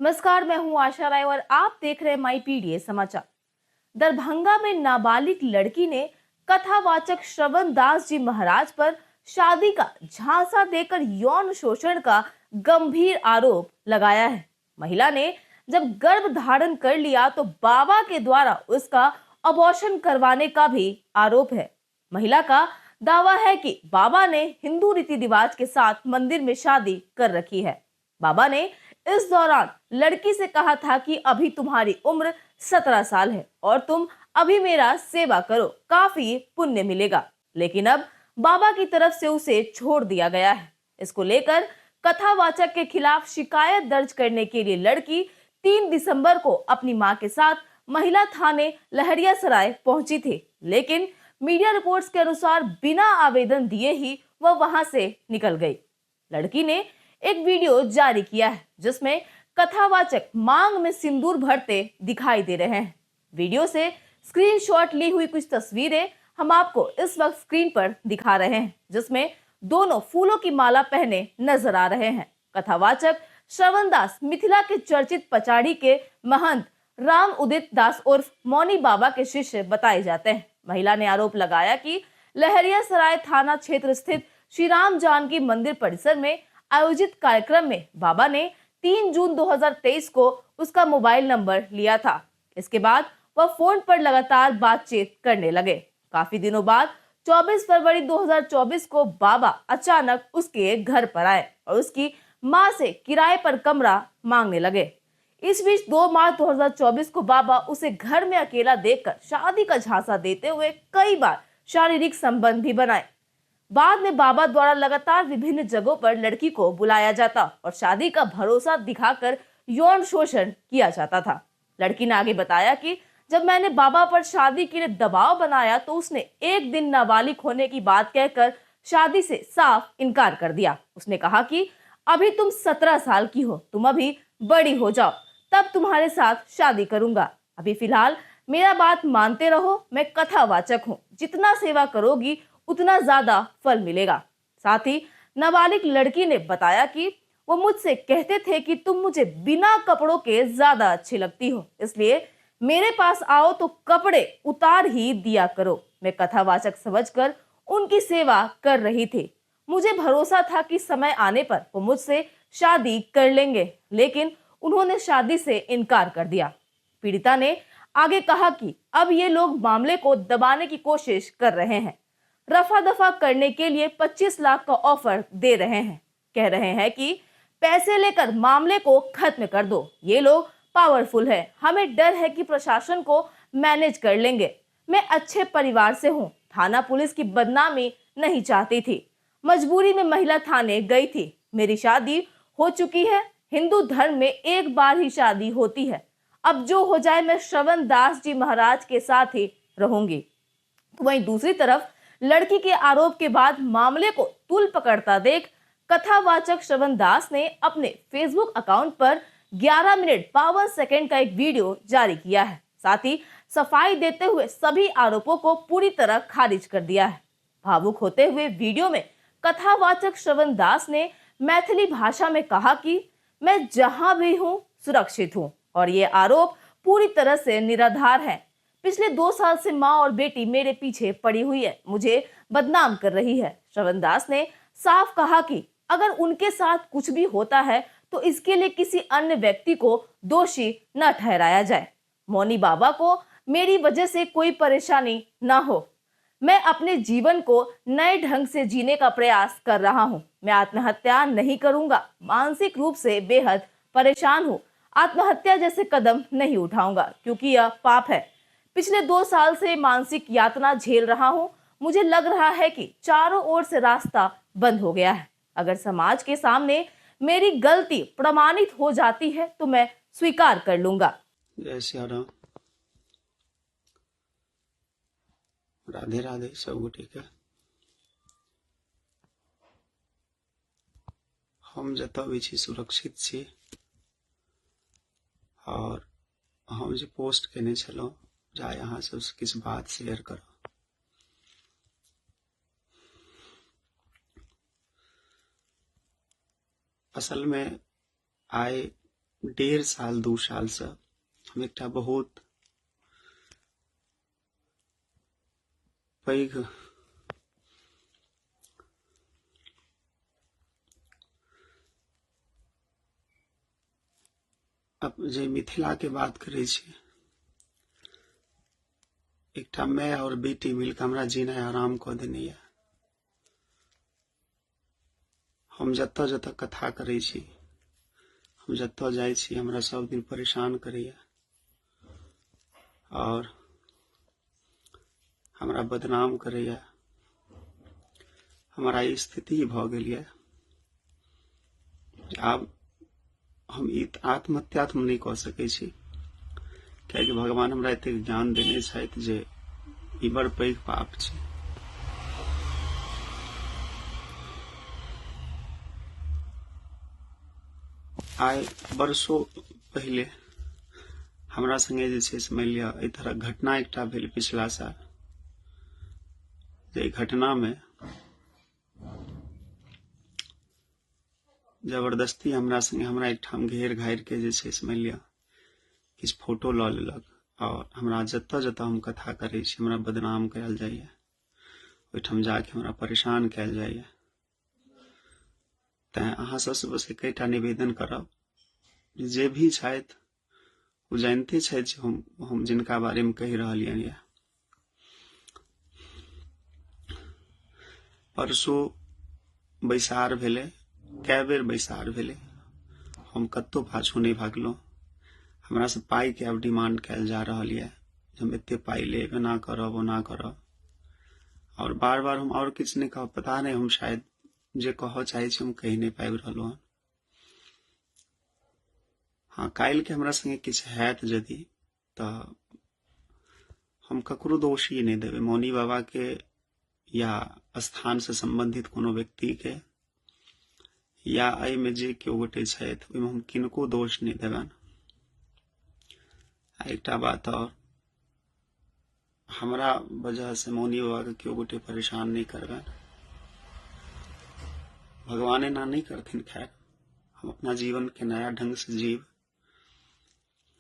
नमस्कार, मैं हूं आशा राय और आप देख रहे हैं माई पीडीए समाचार। दरभंगा में नाबालिग लड़की ने कथावाचक श्रवण दास जी महाराज पर शादी का झांसा देकर यौन शोषण का गंभीर आरोप लगाया है। महिला ने जब गर्भ धारण कर लिया तो बाबा के द्वारा उसका अबॉर्शन करवाने का भी आरोप है। महिला का दावा है कि बाबा ने हिंदू रीति रिवाज के साथ मंदिर में शादी कर रखी है। बाबा ने इस दौरान लड़की से कहा था कि अभी तुम्हारी उम्र 17 साल है और तुम अभी मेरा सेवा करो, काफी पुण्य मिलेगा। लेकिन अब बाबा की तरफ से उसे छोड़ दिया गया है। इसको लेकर कथावाचक के खिलाफ शिकायत दर्ज करने के लिए लड़की 3 दिसंबर को अपनी मां के साथ महिला थाने लहरियासराय पहुंची थी, लेकिन मीडिया रिपोर्ट्स के अनुसार बिना आवेदन दिए ही वह वहां से निकल गई। लड़की ने एक वीडियो जारी किया है जिसमें कथावाचक मांग में सिंदूर भरते दिखाई दे रहे हैं। वीडियो से स्क्रीनशॉट ली हुई कुछ तस्वीरें हम आपको इस वक्त स्क्रीन पर दिखा रहे हैं, जिसमें दोनों फूलों की माला पहने नजर आ रहे हैं। कथावाचक श्रवण दास मिथिला के चर्चित पचाड़ी के महंत राम उदित दास उर्फ मौनी बाबा के शिष्य बताए जाते हैं। महिला ने आरोप लगाया कि लहरियासराय थाना क्षेत्र स्थित श्री राम जानकी मंदिर परिसर में आयोजित कार्यक्रम में बाबा ने 3 जून 2023 को उसका मोबाइल नंबर लिया था। इसके बाद वह फोन पर लगातार बातचीत करने लगे। काफी दिनों बाद 24 फरवरी 2024 को बाबा अचानक उसके घर पर आए और उसकी मां से किराए पर कमरा मांगने लगे। इस बीच 2 मार्च 2024 को बाबा उसे घर में अकेला देखकर शादी का झांसा देते हुए कई बार शारीरिक संबंध भी बनाए। बाद में बाबा द्वारा लगातार विभिन्न जगहों पर लड़की को बुलाया जाता और शादी का भरोसा दिखाकर यौन शोषण किया जाता था। लड़की ने आगे बताया कि जब मैंने बाबा पर शादी के लिए दबाव बनाया तो उसने एक दिन नाबालिग होने की बात कहकर शादी से साफ इनकार कर दिया। उसने कहा कि अभी तुम 17 साल की हो, तुम अभी बड़ी हो जाओ, तब तुम्हारे साथ शादी करूंगा। अभी फिलहाल मेरा बात मानते रहो, मैं कथावाचक हूँ, जितना सेवा करोगी उतना ज्यादा फल मिलेगा। साथ ही नाबालिग लड़की ने बताया कि वो मुझसे कहते थे कि तुम मुझे बिना कपड़ों के ज्यादा अच्छी लगती हो, इसलिए मेरे पास आओ तो कपड़े उतार ही दिया करो। मैं कथावाचक समझकर उनकी सेवा कर रही थी। मुझे भरोसा था कि समय आने पर वो मुझसे शादी कर लेंगे, लेकिन उन्होंने शादी से इनकार कर दिया। पीड़िता ने आगे कहा कि अब ये लोग मामले को दबाने की कोशिश कर रहे हैं, रफा दफा करने के लिए 25 लाख का ऑफर दे रहे हैं। कह रहे हैं कि पैसे लेकर मामले को खत्म कर दो, ये लोग पावरफुल है, हमें डर है कि प्रशासन को मैनेज कर लेंगे। मैं अच्छे परिवार से हूँ, थाना पुलिस की बदनामी नहीं चाहती थी, मजबूरी में महिला थाने गई थी। मेरी शादी हो चुकी है, हिंदू धर्म में एक बार ही शादी होती है, अब जो हो जाए मैं श्रवण दास जी महाराज के साथ ही रहूंगी। तो वहीं दूसरी तरफ लड़की के आरोप के बाद मामले को तूल पकड़ता देख कथावाचक श्रवण दास ने अपने फेसबुक अकाउंट पर 11 मिनट 52 सेकंड का एक वीडियो जारी किया है। साथ ही सफाई देते हुए सभी आरोपों को पूरी तरह खारिज कर दिया है। भावुक होते हुए वीडियो में कथावाचक श्रवण दास ने मैथिली भाषा में कहा कि मैं जहां भी हूं सुरक्षित हूं और ये आरोप पूरी तरह से निराधार है। पिछले 2 साल से माँ और बेटी मेरे पीछे पड़ी हुई है, मुझे बदनाम कर रही है। श्रवण दास ने साफ कहा कि अगर उनके साथ कुछ भी होता है तो इसके लिए किसी अन्य व्यक्ति को दोषी न ठहराया जाए। मौनी बाबा को मेरी वजह से कोई परेशानी ना हो। मैं अपने जीवन को नए ढंग से जीने का प्रयास कर रहा हूँ। मैं आत्महत्या नहीं करूंगा, मानसिक रूप से बेहद परेशान हूँ। आत्महत्या जैसे कदम नहीं उठाऊंगा क्योंकि यह पाप है। पिछले 2 साल से मानसिक यातना झेल रहा हूँ। मुझे लग रहा है कि चारों ओर से रास्ता बंद हो गया है। अगर समाज के सामने मेरी गलती प्रमाणित हो जाती है तो मैं स्वीकार कर लूंगा। जय सिया राम। राधे राधे सब ठीक है। हम जतऽ भी छी सुरक्षित छी और हम जे पोस्ट केने छलहुँ जाय अहाँ सब किछु बात शेयर करब। असल में आइ 1.5 2 साल से हम एकटा बहुत पैघ जे मिथिला के बात करे छी, एकटा माय और बेटी मिलकर हमरा जीना आराम कऽ देने ये। हम जतऽ जतऽ कथा करे छी, हम जतऽ जाइ छी, हमरा सब दिन परेशान करैया और हमरा बदनाम करैया। हमारा ई स्थिति भऽ गेल ये आब हम ई आत्महत्या तऽ नहीं कऽ सकै छी, कियाकि भगवान हमरा एतेक ज्ञान देने छथि जे ई बड़ पैघ पाप छै। आइ वर्षों पहले हमरा संगे जे छै से मानि लिअ एहि तरह घटना एकटा भेल पिछला साल, जे घटना में जबरदस्ती हमरा संगे हमरा एकठाम घेर घारि के जे छै से मानि लिअ किछु फोटो लऽ लेलक और हमरा जतऽ जतऽ हम कथा करे छी हमरा बदनाम कयल जाइए, ओहिठाम जाके हमरा परेशान कयल जाइए। तैं अहाँ सबसे बस एकटा निवेदन करब, जे भी छथि वो जानते छथि जे हम जिनका बारे में कहि रहलियनि ये। परसू बैसार भेलै, कए बेर बैसार भेलै, हम कत्तो पाछू नहीं भागलहुँ। हमरा से पाई के आब डिमांड कयल जा रहल ये, हम एते पाई लेब, एना करब ओना करब, और बार बार हम और किछु नहीं कहब। पता नहीं हम शायद जे कहऽ चाहे छी हम कहि नहीं पाबि रहलहुँ हन। हाँ, काल्हि के हमरा संगे किछु हैत यदि तऽ हम ककरो दोषी नहीं देबै, मौनी बाबा के या स्थान से संबंधित कोनो व्यक्ति के या एहि में जे केओ गोटे छथि ओहिमे हम किनको दोष नहीं देबनि। एकटा बात और, हमरा वजह से मौनी बाबा के केओ गोटे परेशान नहीं करबनि, भगवान एना नहीं करथिन। खैर, हम अपना जीवन के नया ढंग से जीव,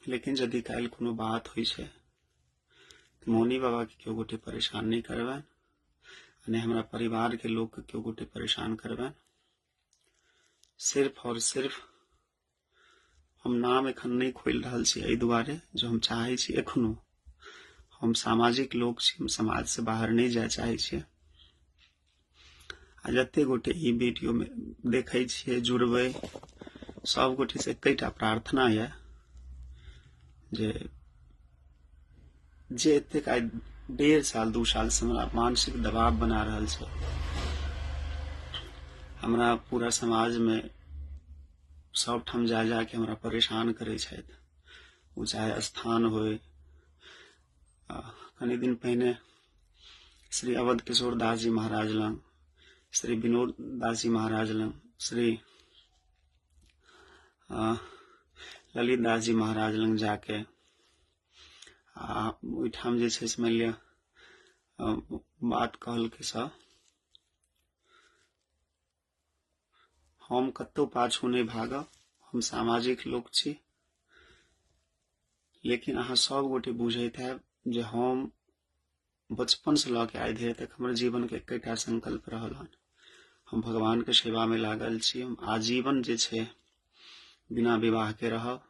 लेकिन यदि काल्हि कोनो बात होइ छै तऽ मौनी बाबा के केओ गोटे परेशान नहीं करबनि, नहीं हमरा परिवार के लोग के केओ गोटे परेशान करबनि। सिर्फ और सिर्फ हम नाम एखन नहीं खोलि रहल छी एहि दुआरे जे हम चाहे छी एखनो हम सामाजिक लोग छी, हम समाज से बाहर नहीं जाय चाहे छियै। आ जते गोटे ई वीडियो में देखे छियै जुड़बै, सब गोटे से एकटा प्रार्थना ये जे एतेक आइ 1.5 साल 2 साल से हमरा मानसिक दबाव बना रहल छै, हमरा पूरा समाज में सब ठाम जा जाके हमरा परेशान करे छथि, वो चाहे स्थान होय। कनि दिन पहिने श्री अवध किशोर दास जी महाराज लंग, श्री विनोद दास जी महाराज लंग, श्री ललित दास जी महाराज लंग जाके ओहिठाम जे छै से मानि लिअ बात कहलकै सब, हम कत्तो पाछू नहीं भागब, हम सामाजिक लोग छी। लेकिन अहाँ सब गोटे बुझैत हैब जे हम बचपन से लऽ के आइ धरि तक हमर जीवन के एकटा संकल्प रहल हन, हम भगवान के सेवा में लागल छी। हम आजीवन जे छै बिना विवाह के रहब,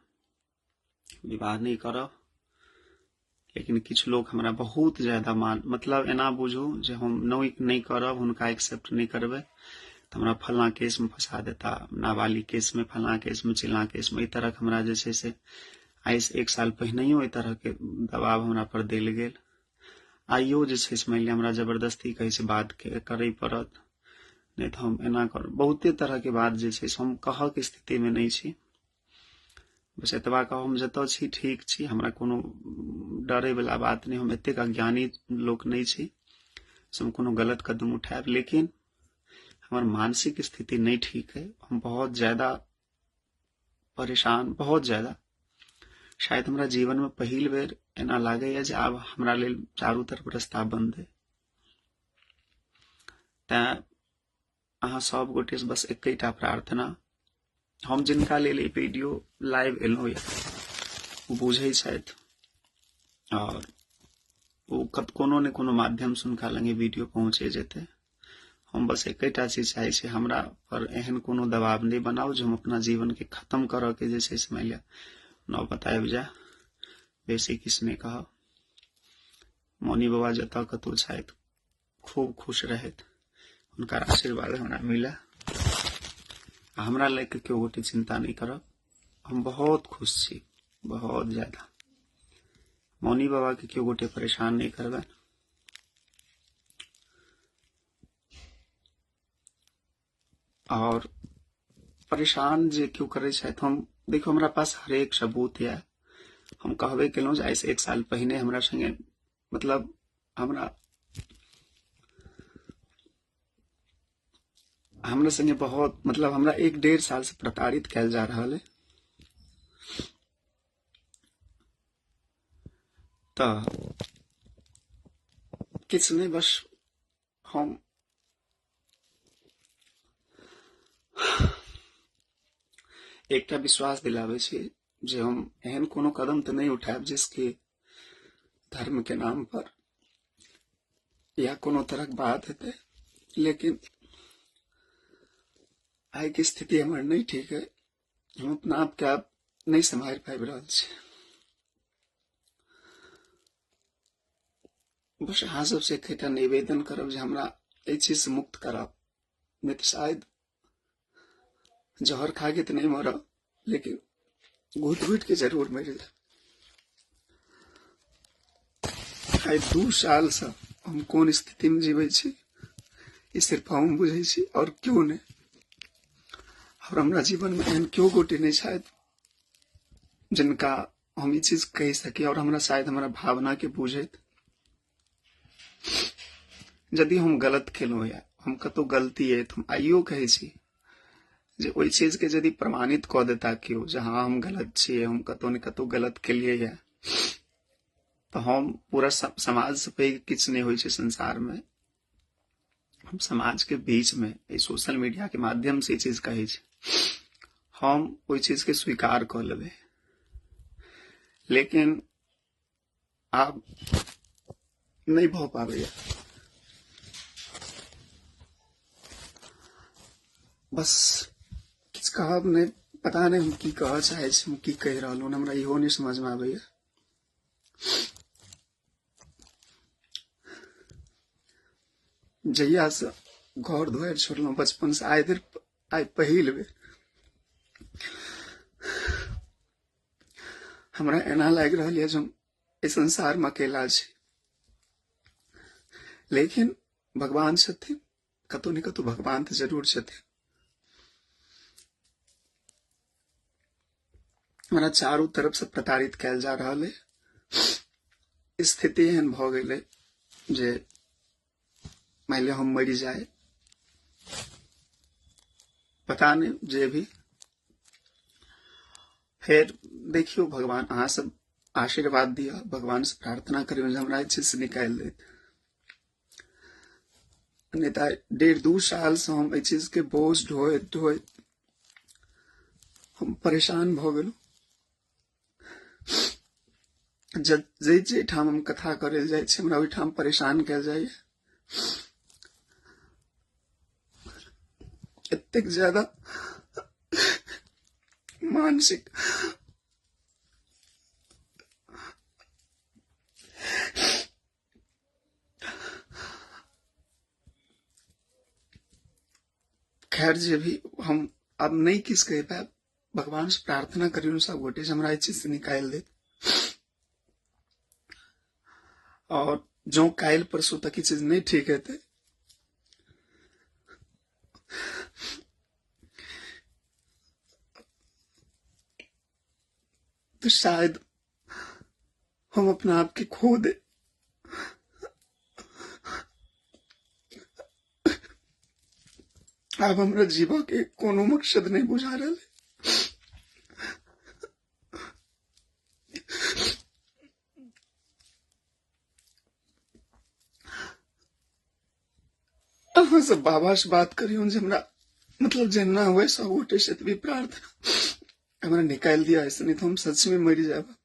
विवाह नहीं करब। लेकिन किछु लोग हमरा बहुत ज्यादा मतलब एना बुझू जे हम नहीं करब, हुनका एक्सेप्ट नहीं करबै तऽ हमरा फलना केस में फंसा देता, नाबालिग केस में, फलना केस में, चिल्ला केस में। ई तरह हमरा जे छै से आइ से 1 साल पहिनैयो ई तरह के दबाव हमरा पर देल गेल। आइयो जे छै से मानि लिअ हमरा जबरदस्ती कहै छै बात करे पड़त, नहीं तो हम एना कर, बहुते तरह के बात जे छै से हम कहऽ के स्थिति में नहीं छी। बस एतबा कहब हम जतऽ छी ठीक छी, हमरा कोनो डरे वाला बात नहीं, हम एतेक अज्ञानी लोक नहीं छी से हम कोनो गलत कदम उठाएब। लेकिन हमार मानसिक स्थिति नहीं ठीक है, हम बहुत ज्यादा परेशान, बहुत ज्यादा। शायद हमरा जीवन में पहिल बेर एना लागैया जे आब हमरा लेल चारू तरफ रास्ता बंद है। तैं अहाँ सब गोटे से बस एकटा प्रार्थना हम जिनका लेल ई वीडियो लाइव एलहुँ ये ओ बुझै छथि और वो कोनो ने कोनो माध्यम से हुनका लगे वीडियो पहुंचे जेते। हम बस एकटा चीज चाहे छी, हमरा पर एहन कोनो दबाव नहीं बनाओ जो हम अपना जीवन के खत्म करऽ के जे छै से मानि लिअ नौबत आबि जाए। बेसी किछु नहीं कहब। मौनी बाबा जतऽ कतौ छथि खूब खुश रहथि, हुनकर आशीर्वाद हमरा मिले। हमरा लेके केओ गोटे चिंता नहीं करब, हम बहुत खुश छी, बहुत ज्यादा। मौनी बाबा के केओ गोटे परेशान नहीं करबे। और परेशान जे क्यों करे छथि, हम देखो हमरा पास हरेक सबूत है। हम कहबे केलहुँ जे आइसँ 1 साल पहिने हमरा संगे मतलब हमरा संगे बहुत मतलब हमरा 1-1.5 साल से प्रताड़ित कैल जा रहल है। तो किछु नहीं, बस हम एकटा विश्वास दिलावे छी जे हम एहन कोनो कदम तो नहीं उठाएब जिसके धर्म के नाम पर या कोनो तरह के बात हेतै। लेकिन आइ की स्थिति हमर नहीं ठीक है, हम अपना आप के आप नहीं संभाल पाबि रहल छी। बस अहाँ सबसे एकटा निवेदन करब जे हमरा एहि चीज से मुक्त करब, नहीं तो शायद जहर खा के तो नहीं मरब, लेकिन घुट घुट के जरूर मर जाए। आइ 2 साल से हम कोन स्थिति में जीवे छी ई सिर्फ हम बुझे छी और क्यों नहीं। और हमरा जीवन में एहन क्यों गोटे नहीं शायद जिनका हम ई चीज कह सके और हमरा शायद हमारा भावना के बुझत। यदि हम गलत केलहुँ या हम कतौ गलती है तो हम आइयो कहे छी जे ओई चीज के यदि प्रमाणित क देता केओ जे हाँ हम गलत छियै, हम कतौ ने कतौ गलत केलियै या, तो हम पूरा समाज से पैघ किछु नहीं होइ छै संसार में। हम समाज के बीच में सोशल मीडिया के माध्यम से चीज कहे छी, हम ओई चीज के स्वीकार कर लेबे। लेकिन आब नहीं भ पाबैया। बस किछु कहब नहीं, पता नहीं हम की कह चाहे छी, हम की कह रहल हूँ, हमरा इहो नहीं समझ में आबैया। जहिया से घर दुआरि छोड़लहुँ बचपन से आइ पहिल बेर हमरा एना लागि रहल है जे हम इस संसार में अकेला छी। लेकिन भगवान छथिन, कतौ ने कतौ भगवान तो जरूर छथिन। हमरा चारों तरफ से प्रताड़ित कैल जा रहल है। स्थिति एहन भ गेल है जे मान लिया हम मरी जाए, पता नहीं जे भी, फिर देखियो भगवान अहाँ सब आशीर्वाद दिया, भगवान से प्रार्थना करियो जे हमरा चीज से निकाल दे। नहीं तो 1.5-2 साल से हम एहि चीज के बोझ ढोइत हम परेशान भ गेलहुँ। जे ठाम हम कथा करे जाए छी हमरा ओहि ठाम परेशान कैल जाए। एतेक ज्यादा मानसिक खैर जे भी, हम अब नहीं किस कह पाए। भगवान से प्रार्थना करियो सब गोटे से हमरा चीज से निकाल दे। और जो काल परसों तक की चीज नहीं ठीक है तो शायद हम अपना आप के खो दे। अब हमरा जीवा के कोनो मकसद नहीं बुझा रहा है। अब सब बाबा से बात करियो जे हमरा मतलब जेना हुए सब गोटे से भी प्रार्थना हमरा निकाल दिया, ऐसे नहीं तो हम सच में मर जाब।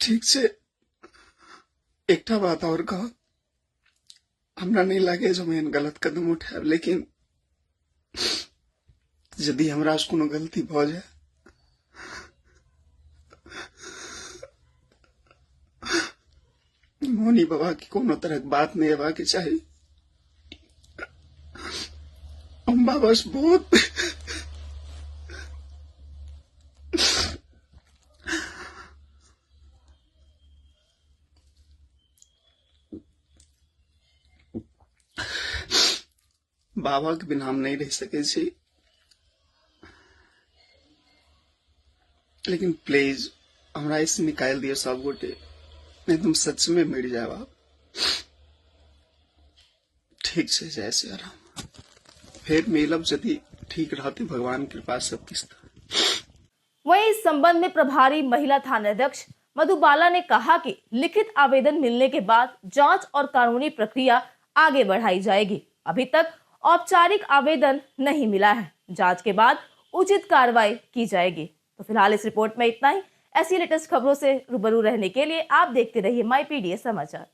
ठीक से एकटा बात और कह, हमरा नहीं लगे जो मैं गलत कदम उठाब, लेकिन यदि हमरा से कोनो गलती भ जाए मोनी बाबा की कोनो तरह के बात नहीं हेबा के चाहिए। हम बाबा से बहुत बाबा के बिना हम नहीं रह सके छी, लेकिन प्लीज हमरा इसे निकाल दियो सब गोटे, नहीं तुम सच में मर जाब। ठीक से जय श्री राम, फिर मिलब यदि ठीक रहती भगवान की कृपा सब किस्त। वहीं इस संबंध में प्रभारी महिला थानाध्यक्ष मधुबाला ने कहा कि लिखित आवेदन मिलने के बाद जांच और कानूनी प्रक्रिया आगे बढ़ाई जाएगी। अभी तक औपचारिक आवेदन नहीं मिला है, जांच के बाद उचित कार्रवाई की जाएगी। तो फिलहाल इस रिपोर्ट में इतना ही। ऐसी लेटेस्ट खबरों से रूबरू रहने के लिए आप देखते रहिए माई पीडीएस समाचार।